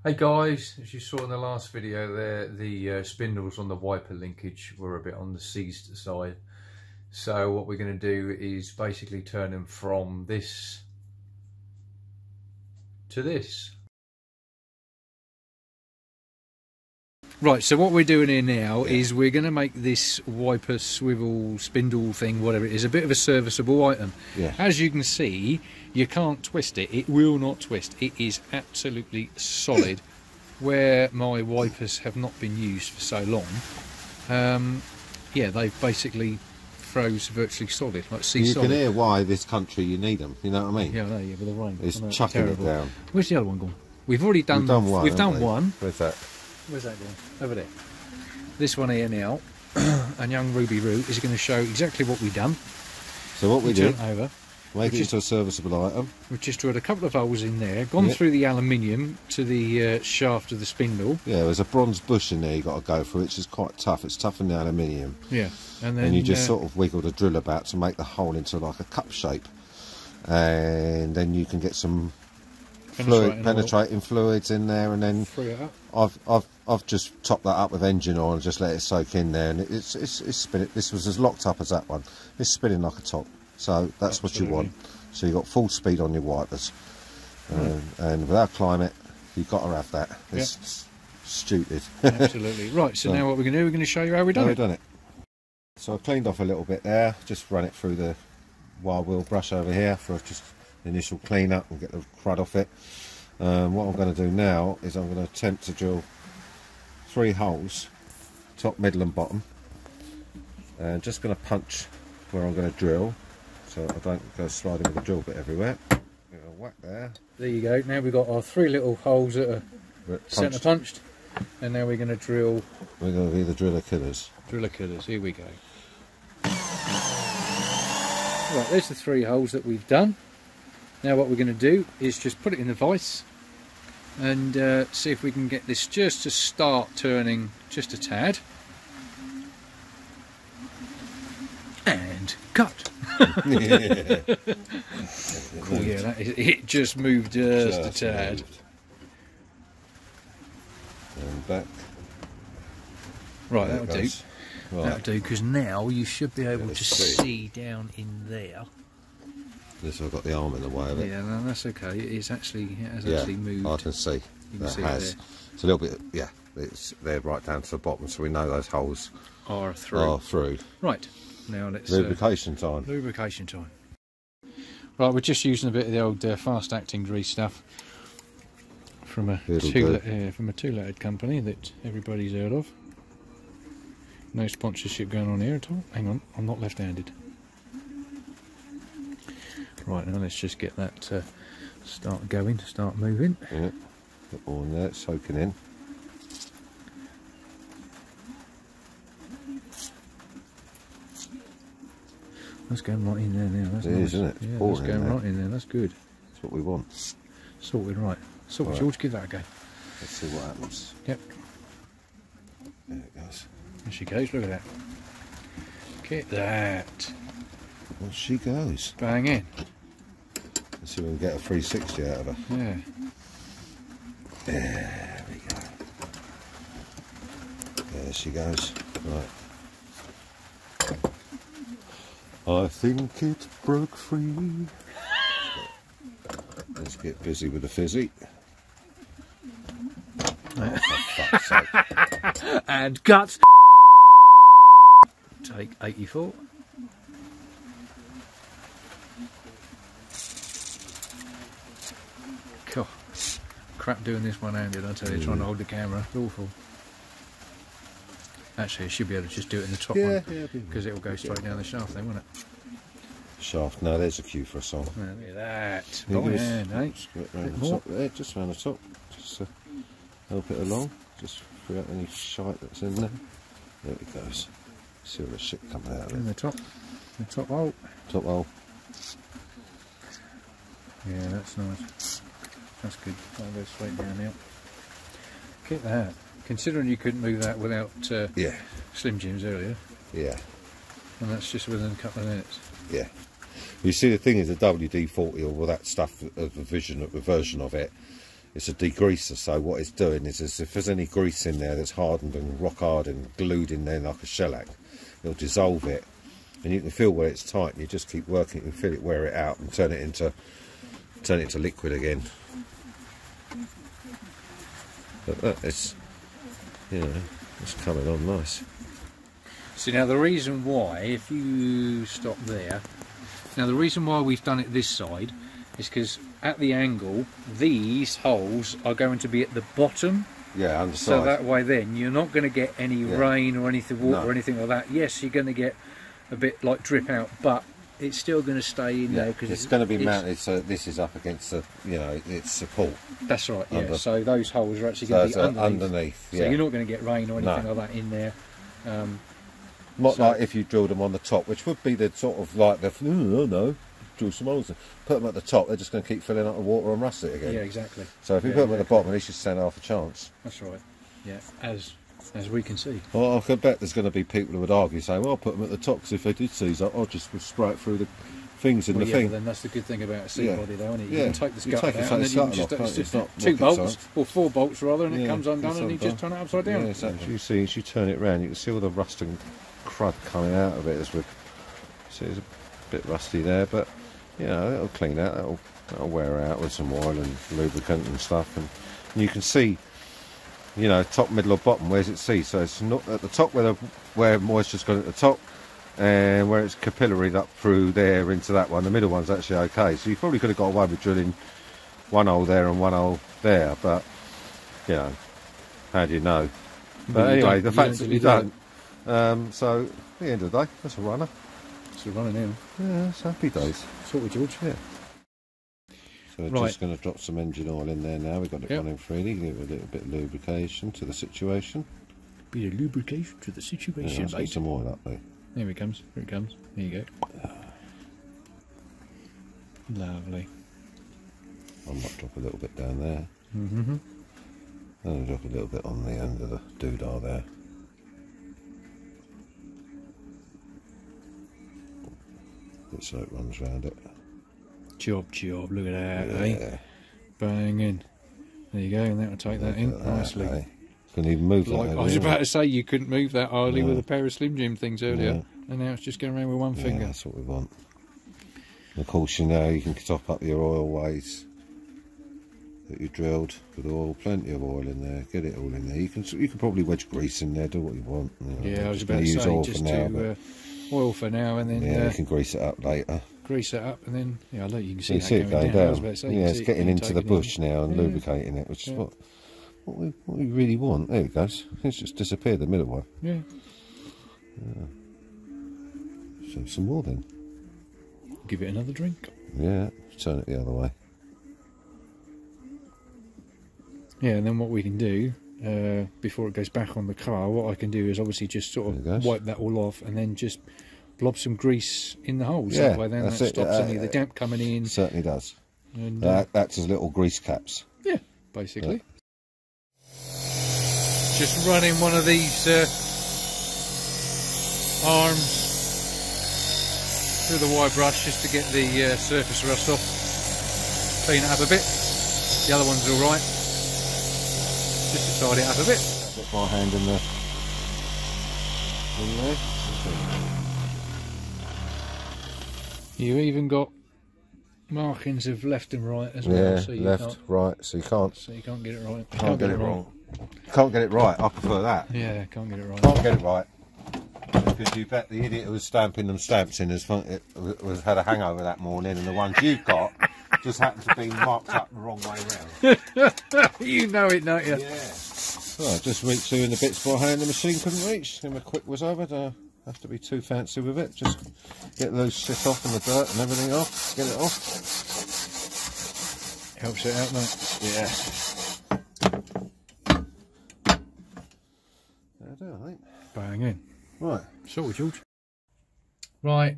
Hey guys, as you saw in the last video there, the spindles on the wiper linkage were a bit on the seized side. So what we're going to do is basically turn them from this to this. Right, so what we're doing here now is we're going to make this wiper swivel spindle thing, whatever it is, a bit of a serviceable item. Yeah. As you can see, you can't twist it. It will not twist. It is absolutely solid. Where my wipers have not been used for so long, yeah, they've basically froze virtually solid, like sea solid. You can hear why this country you need them. You know what I mean? Yeah, I know. Yeah, with the rain, it's chucking it down. Where's the other one gone? We've already done. We've done one. Where's that? Where's that going? Over there. This one here now, and young Ruby Roo is going to show exactly what we've done. So what we do? Over. Make it into a serviceable item. We've just drilled a couple of holes in there, gone through the aluminium to the shaft of the spindle. Yeah, there's a bronze bush in there you've got to go through, which is quite tough. It's tougher than the aluminium. Yeah, and then you just sort of wiggle the drill about to make the hole into like a cup shape, and then you can get some penetrating fluids in there, and then free it up. I've just topped that up with engine oil and just let it soak in there, and it's spinning. This was as locked up as that one. It's spinning like a top. So that's what you want. So you've got full speed on your wipers, and without climate, you've got to have that. It's stupid. Absolutely. Right. So now what we're going to do? We're going to show you how we've done it. So I cleaned off a little bit there. Just run it through the wild wheel brush over here for just initial clean up and get the crud off it. What I'm going to do now is I'm going to attempt to drill 3 holes, top, middle, and bottom, and just going to punch where I'm going to drill, so I don't go sliding with the drill bit everywhere. Whack there. There you go. Now we've got our 3 little holes that are centre punched, and now we're going to drill. We're going to be the driller killers. Driller killers. Here we go. Right, there's the 3 holes that we've done. Now what we're going to do is just put it in the vise and see if we can get this just to start turning just a tad. And cut. Yeah. Cool, yeah, it just moved just a tad. And back. Right, that'll do. Right. That'll do, because now you should be able to see down in there. This I've got the arm in the way of it. Yeah, no, that's okay. It has actually moved. I can see. You can see it there. It's a little bit, they're right down to the bottom, so we know those holes are through. Right, now let's... Lubrication time. Lubrication time. Right, we're just using a bit of the old fast-acting grease stuff from a two-lettered company that everybody's heard of. No sponsorship going on here at all. Hang on, I'm not left-handed. Right, now let's just get that start moving. Yeah, put more in there, it's soaking in. That's going right in there now. That's it nice. Is, isn't it? It's that's going right in there. That's good. That's what we want. Sorted, right. Sorted, right. George, give that a go. Let's see what happens. Yep. There it goes. There she goes, look at that. Get that. Well, she goes. Bang in. Let's see if we can get a 360 out of her. Yeah. There we go. There she goes. Right. I think it broke free. Let's get busy with the fizzy. Oh, for fuck's sake. And cut. Take 84. God, crap doing this one-handed, I tell you, trying to hold the camera. It's awful. Actually, I should be able to just do it in the top one, because it will go straight down the shaft then, won't it? Shaft, no, there's a cue for a song. Look at that. Eh? Just around the top there, just around the top. Just help it along. Just free out any shite that's in there. There it goes. See all the shit coming out of it. In the top hole. Top hole. Yeah, that's nice. That's good. That'll go straight down now. Get that. Considering you couldn't move that without Slim Jims earlier. Yeah. And that's just within a couple of minutes. Yeah. You see, the thing is, the WD-40 or all that stuff, a version of it, it's a degreaser. So what it's doing is if there's any grease in there that's hardened and rock hard and glued in there like a shellac, it'll dissolve it, and you can feel where it's tight, and you just keep working and feel it wear it out and turn it into liquid again. But look, it's, you know, it's coming on nice. See, now the reason why, if you stop there, now the reason why we've done it this side is because at the angle these holes are going to be at the bottom. Yeah, underside. So that way then you're not going to get any rain or anything, water or anything like that. Yes, you're going to get a bit like drip out, but it's still going to stay in there because it's going to be mounted so that this is up against the, you know, its support. That's right. Yeah. So those holes are actually going to be underneath. Yeah. So you're not going to get rain or anything like that in there. Not like if you drilled them on the top, which would be the sort of like the drill some holes. Put them at the top, they're just going to keep filling up with water and rust it again. Yeah, exactly. So if you put them at the bottom, at least you stand half a chance. That's right. Yeah, as we can see. Well, I could bet there's going to be people who would argue, saying, "Well, I'll put them at the top because if they did seize up, I'll just spray it through the things in the thing." But then that's the good thing about a seat body, though, isn't it? You can take the scut out, and then you can just two bolts or 4 bolts rather, and it comes undone, and you just turn it upside down. Yeah, exactly. You see, as you turn it round, you can see all the rust and crud coming out of it. See, it's a bit rusty there, but you know, it'll clean out. That'll wear out with some oil and lubricant and stuff, and you can see, you know, top, middle or bottom, where's it seized. So it's not at the top where moisture's gone at the top, and where it's capillaried up through there into that one. The middle one's actually okay, so you probably could have got away with drilling one hole there and one hole there, but you know, how do you know? But anyway, the fact that you don't. So at the end of the day, that's a runner. It's a runner now. Yeah, it's happy days. Sorted, George. Yeah. So we're just going to drop some engine oil in there now. We've got it running freely. Give it a little bit of lubrication to the situation. Bit of lubrication to the situation, let's get some oil up there. There it comes. Here it comes. There you go. Lovely. I might drop a little bit down there. Mm-hmm. And I'll drop a little bit on the end of the doodah there. So it runs round it. Job, look at that, eh? Bang in. There you go, and that'll take that in nicely. Can even move that. I was about to say you couldn't move that hardly with a pair of Slim Jim things earlier, and now it's just going around with one finger. That's what we want. And of course, you know, you can top up your oil ways that you drilled with oil, plenty of oil in there. Get it all in there. You can probably wedge grease in there, do what you want. You know, yeah, I was about to say oil just oil for now, and then you can grease it up later. Grease it up, and then look, you can see, it going down. It's getting into the bush now and lubricating it, which is what we really want. There it goes. It's just disappeared, the middle one. Yeah. So some more then. Give it another drink. Yeah. Turn it the other way. Yeah, and then what we can do before it goes back on the car, what I can do is obviously just sort of wipe that all off and then just blob some grease in the holes. Yeah, that way then that stops any of the damp coming in. Certainly does. And that's as little grease caps. Yeah, basically. Just running one of these arms through the wire brush just to get the surface rust off. Clean it up a bit. The other one's alright. Just to tidy it up a bit. Put my hand in there. You even got markings of left and right as well. Yeah, so you left, right, so you can't get it right. Can't get it wrong. Can't get it right, I prefer that. Yeah, can't get it right. Can't get it right. Because you bet the idiot who was stamping them stamps in had a hangover that morning, and the ones you've got just happened to be marked up the wrong way round. You know it, don't you? Yeah. Right, just reach through in the bits by hand the machine couldn't reach. Give him a quick whiz over. Don't have to be too fancy with it. Just get those shit off and the dirt and everything off. Get it off. Helps it out, mate. Yeah. There I do, I think. Bang in. Right. Sorted, George. Right,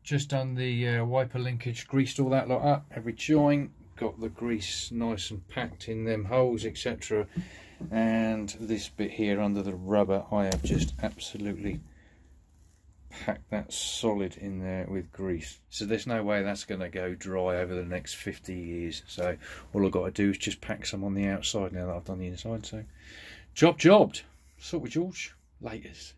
just done the wiper linkage, greased all that lot up, every joint, got the grease nice and packed in them holes, etc. And this bit here under the rubber, I have just absolutely pack that solid in there with grease. So there's no way that's going to go dry over the next 50 years. So all I've got to do is just pack some on the outside now that I've done the inside. So jobbed. Sort with George. Laters.